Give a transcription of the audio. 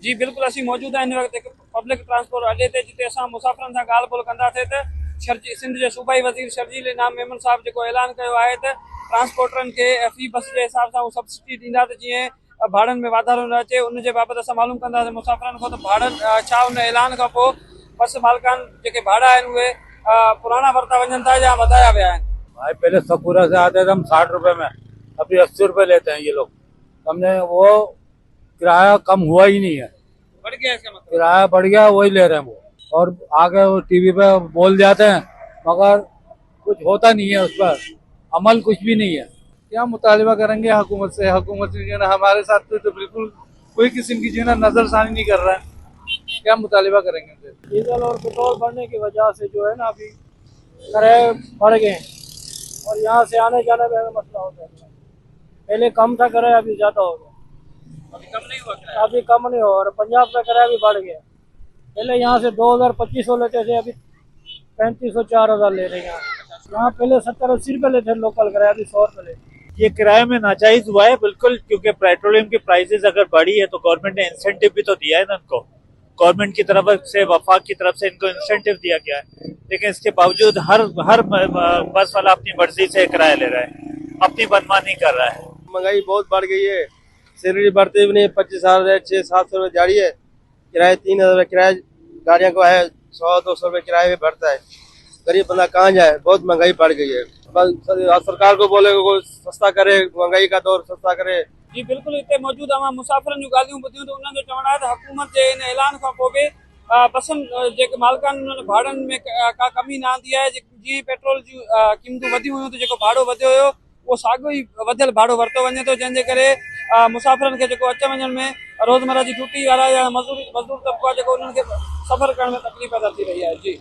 जी बिल्कुल, असीं मौजूद आहियूं हिन वक़्तु हिकु पब्लिक ट्रांसपोर्ट अॾे ते, जिते असां मुसाफ़िरनि सां ॻाल्हि ॿोल कंदासीं त सिंध जे सूबाई वज़ीर शर्जील इनाम मेमन साहब जेको ऐलान कयो आहे त ट्रांसपोर्टरनि खे फ़ी बस जे हिसाब सां सब्सिडी ॾींदा त जीअं भाड़नि में वाधारो न अचे। उनजे बाबति असां मालूम कंदासीं मुसाफ़िरनि खां त भाड़नि छा उन ऐलान खां पोइ बस मालिकान जेके भाड़ा आहिनि उहे पुराणा वरिता वञनि था या वधाया विया आहिनि। भाई पहले सतपुरा से आते थे हम 60 रुपए में, अभी 80 रुपए लेते हैं ये लोग। हमने वो किराया कम हुआ ही नहीं है, बढ़ गया इसका मतलब। किराया बढ़ गया, वही ले रहे हैं वो। और आगे वो टीवी पे बोल जाते हैं मगर कुछ होता नहीं है, उस पर अमल कुछ भी नहीं है। क्या मुतालिबा करेंगे हुकूमत से? हुकूमत जो है हमारे साथ तो बिल्कुल कोई किस्म की जो है नजरसानी नहीं कर रहा है। क्या मुतालिबा करेंगे उनसे? डीजल और पेट्रोल बढ़ने की वजह से जो है ना अभी किराए बढ़ गए हैं और यहाँ से आने जाने में मसला होता है। पहले कम था किराया, अभी ज्यादा हो गया। अभी कम नहीं हुआ किराया? अभी कम नहीं हो और पंजाब का किराया भी बढ़ गया। पहले यहाँ से 2000-2500 लेते थे, अभी 3500-4000 ले रहे हैं। यहाँ पहले 70-80 रुपए लेते थे लोकल किराया, अभी 100 रुपए लेते। ये किराए में नाजायज हुआ है बिल्कुल, क्योंकि पेट्रोलियम की प्राइसेस अगर बढ़ी है तो गवर्नमेंट ने इंसेंटिव भी तो दिया है ना इनको। गवर्नमेंट की तरफ से, वफाक की तरफ से इनको इंसेंटिव दिया गया है, लेकिन इसके बावजूद हर बस वाला अपनी मर्जी से किराया ले रहा है, अपनी मनमानी कर रहा है। महंगाई बहुत बढ़ गई है, सैलरी बढ़ते भी नहीं, 25,000 600-700 रुपये दिहाड़ी है, किराया 3,000 किराया गाड़ियों को है, 100-200 रुपये किराया भी बढ़ता है। गरीब बंदा कहाँ जाए, बहुत महंगाई बढ़ गई है। बस सरकार को बोले को सस्ता करे, महंगाई का दौर सस्ता करे। जी बिल्कुल, हिते मौजूद आहियां मुसाफ़िरनि जूं ॻाल्हियूं ॿुधियूं त उन्हनि जो चवणु आहे त हुकूमत जे इन ऐलान खां पोइ बि बसनि जेके मालिकान उन्हनि भाड़नि में का कमी न आंदी आहे। जीअं पेट्रोल जूं क़ीमतूं वधियूं हुयूं त जेको भाड़ो वधियो हुयो उहो साॻियो ई वधियल भाड़ो वरितो वञे थो, जंहिंजे करे मुसाफ़िरनि खे जेको अच वञण में रोज़मर्रा जी ड्यूटी वारा या मज़दूर तबिको आहे जेको उन्हनि खे सफ़र करण में तकलीफ़ पैदा थी रही आहे। जी।